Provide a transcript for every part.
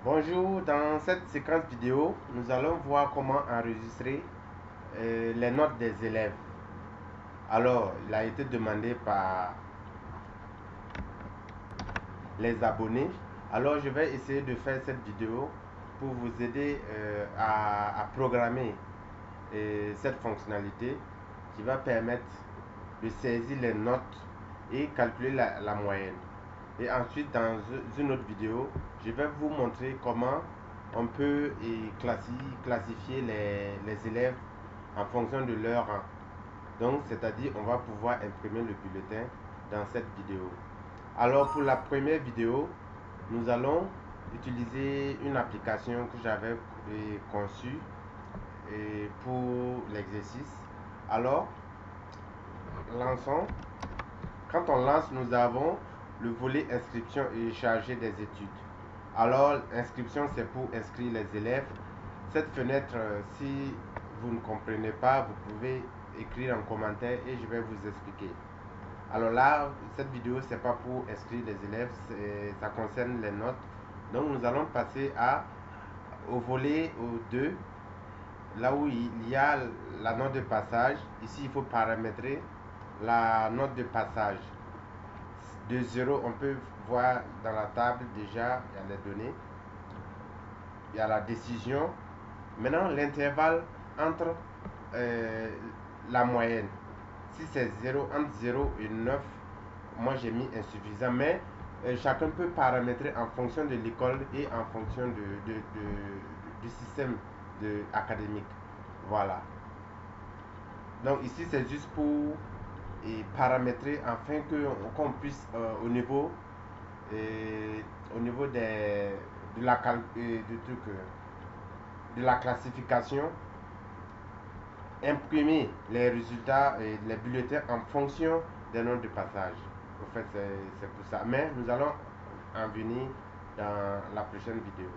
Bonjour, dans cette séquence vidéo, nous allons voir comment enregistrer les notes des élèves. Alors, il a été demandé par les abonnés. Alors, je vais essayer de faire cette vidéo pour vous aider à programmer cette fonctionnalité qui va permettre de saisir les notes et calculer la moyenne. Et ensuite, dans une autre vidéo, je vais vous montrer comment on peut classifier les élèves en fonction de leur rang. Donc, c'est-à-dire, on va pouvoir imprimer le bulletin dans cette vidéo. Alors, pour la première vidéo, nous allons utiliser une application que j'avais conçue pour l'exercice. Alors, lançons. Quand on lance, nous avons le volet inscription et chargé des études. Alors, inscription, c'est pour inscrire les élèves. Cette fenêtre, si vous ne comprenez pas, vous pouvez écrire en commentaire et je vais vous expliquer. Alors là, cette vidéo, c'est pas pour inscrire les élèves, ça concerne les notes. Donc, nous allons passer au volet 2, là où il y a la note de passage. Ici, il faut paramétrer la note de passage. De 0, on peut voir dans la table déjà, il y a les données, il y a la décision. Maintenant, l'intervalle entre la moyenne. Si c'est 0, entre 0 et 9, moi j'ai mis insuffisant, mais chacun peut paramétrer en fonction de l'école et en fonction du système académique. Voilà. Donc ici, c'est juste pour paramétrer afin qu'on puisse au niveau de la classification, imprimer les résultats et les bulletins en fonction des noms de passage. En fait, c'est pour ça. Mais nous allons en venir dans la prochaine vidéo.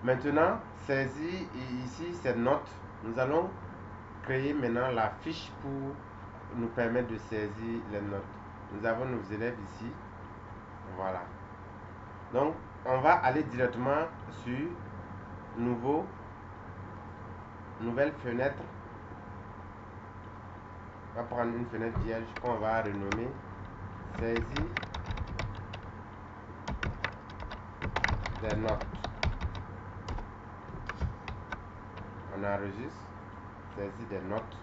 Maintenant, saisir ici ces notes. Nous allons créer maintenant la fiche pour nous permettre de saisir les notes. Nous avons nos élèves ici. Voilà. Donc, on va aller directement sur nouvelle fenêtre. On va prendre une fenêtre vierge qu'on va renommer saisie des notes. On enregistre saisie des notes.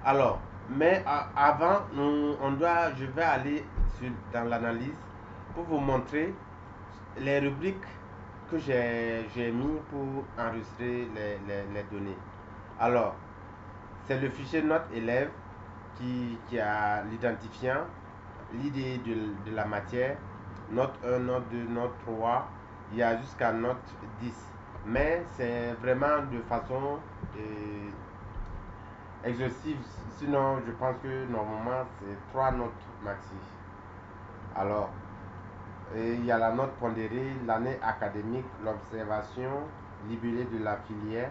Alors, mais avant, je vais aller dans l'analyse pour vous montrer les rubriques que j'ai mis pour enregistrer les données. Alors, c'est le fichier note élève qui a l'identifiant, l'idée de la matière, note 1, note 2, note 3, il y a jusqu'à note 10. Mais c'est vraiment de façon exhaustive, sinon je pense que normalement c'est 3 notes maxi. Alors, il y a la note pondérée, l'année académique, l'observation, libellé de la filière,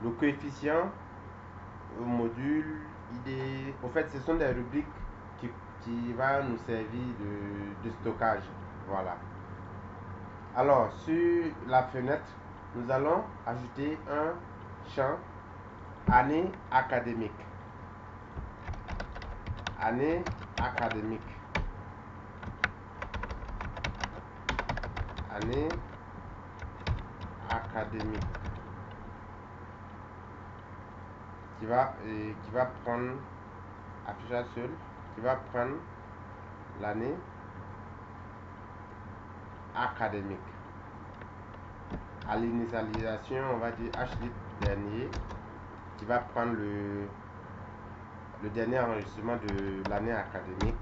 le coefficient, le module, idée. En fait, ce sont des rubriques qui vont nous servir de stockage. Voilà. Alors, sur la fenêtre, nous allons ajouter un champ année académique. Année académique. Année académique. Qui va prendre affichage seul, qui va prendre l'année académique. À l'initialisation, on va dire H8 dernier, qui va prendre le dernier enregistrement de l'année académique.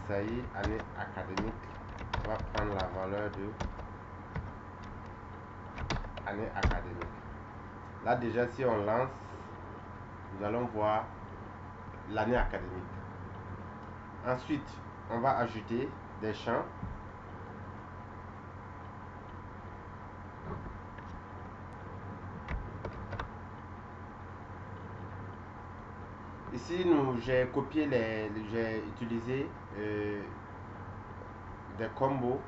SAI, année académique, on va prendre la valeur de année académique. Là déjà, si on lance, nous allons voir l'année académique. Ensuite, on va ajouter des champs. Ici, j'ai copié j'ai utilisé des combos.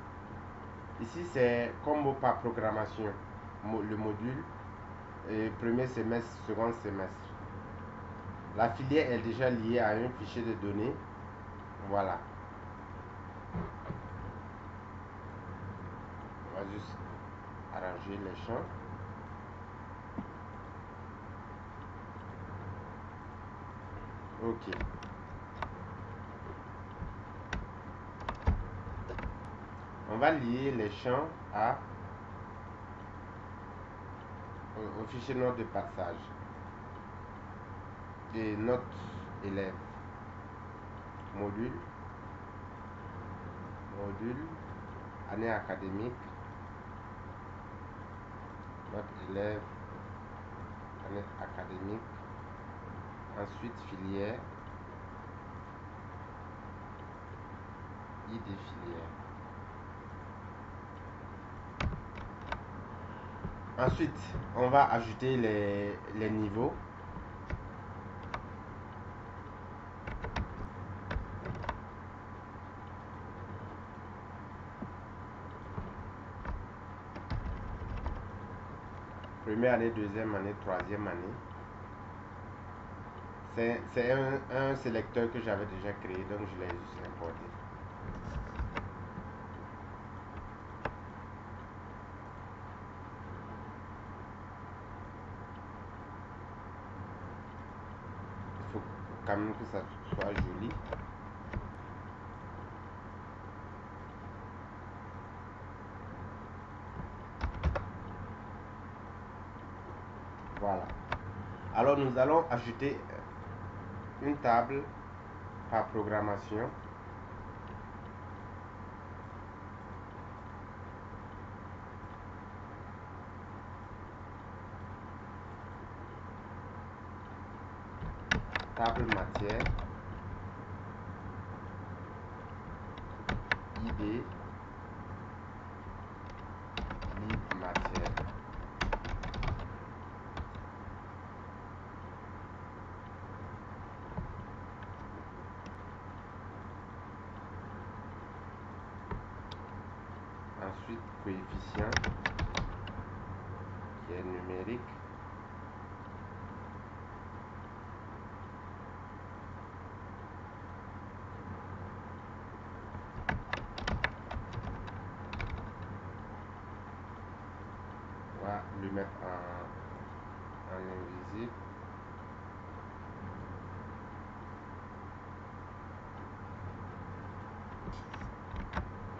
Ici, c'est combo par programmation. Le module, premier semestre, second semestre. La filière est déjà liée à un fichier de données. Voilà. On va juste arranger les champs. Ok. On va lier les champs au fichier note de passage et notes élèves. Module, année académique, note élève, année académique, ensuite filière, ID filière. Ensuite, on va ajouter les niveaux. Première année, deuxième année, troisième année. C'est un sélecteur que j'avais déjà créé, donc je l'ai juste importé. Il faut quand même que ça soit joli. Voilà. Alors nous allons ajouter une table par programmation. Table matière. ID. Livre matière. Ensuite, coefficient qui est numérique. On va le mettre en invisible.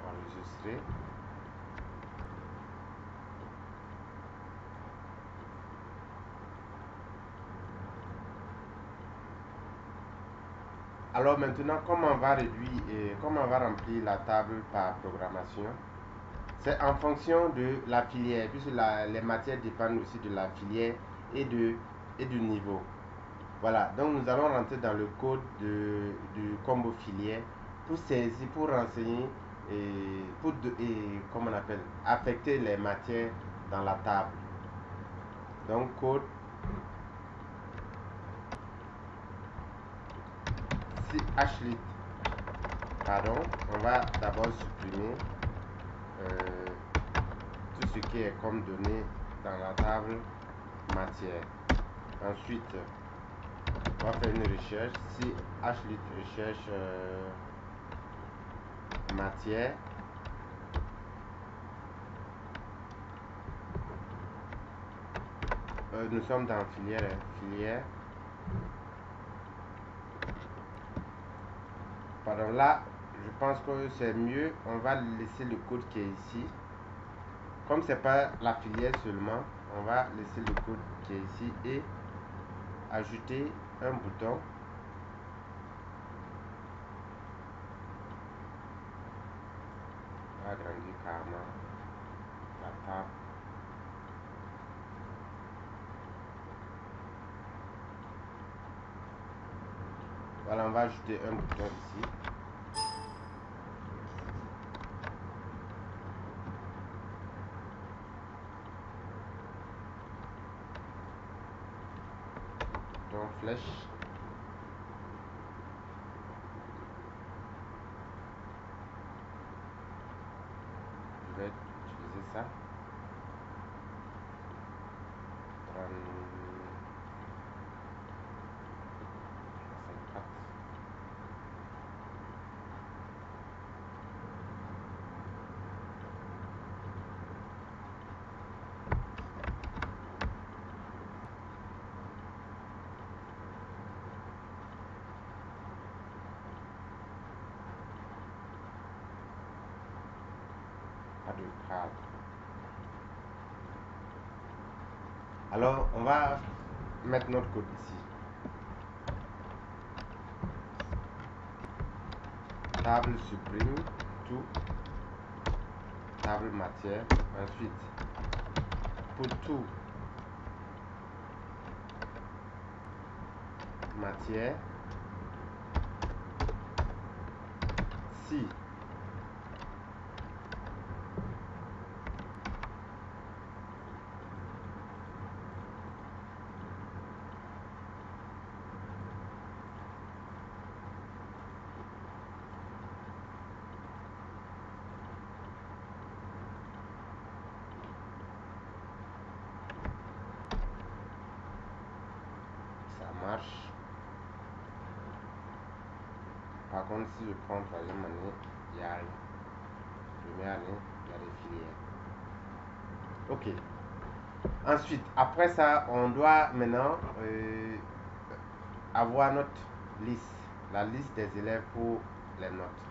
Enregistrer. Alors maintenant, comment on va réduire et comment on va remplir la table par programmation? C'est en fonction de la filière, puisque les matières dépendent aussi de la filière et du niveau. Voilà, donc nous allons rentrer dans le code du combo filière pour saisir, pour renseigner et comment on appelle, affecter les matières dans la table. Donc code hlit. Pardon, on va d'abord supprimer tout ce qui est comme données dans la table matière. Ensuite, on va faire une recherche. Si hlit recherche matière, nous sommes dans filière. Pardon, là, je pense que c'est mieux. On va laisser le code qui est ici. Comme c'est pas la filière seulement, on va laisser le code qui est ici et ajouter un bouton. On va agrandir carrément la table. Voilà, on va ajouter un bouton ici. Bouton flèche. vais utiliser ça. 64. Pas de cadre. Alors, on va mettre notre code ici. Table supprime tout. Table matière. Ensuite, pour tout matière, si ça marche. Par contre, si je prends troisième année, il y a rien. Première année, il y a des filières. Ok. Ensuite, après ça, on doit maintenant avoir notre liste, la liste des élèves pour les notes.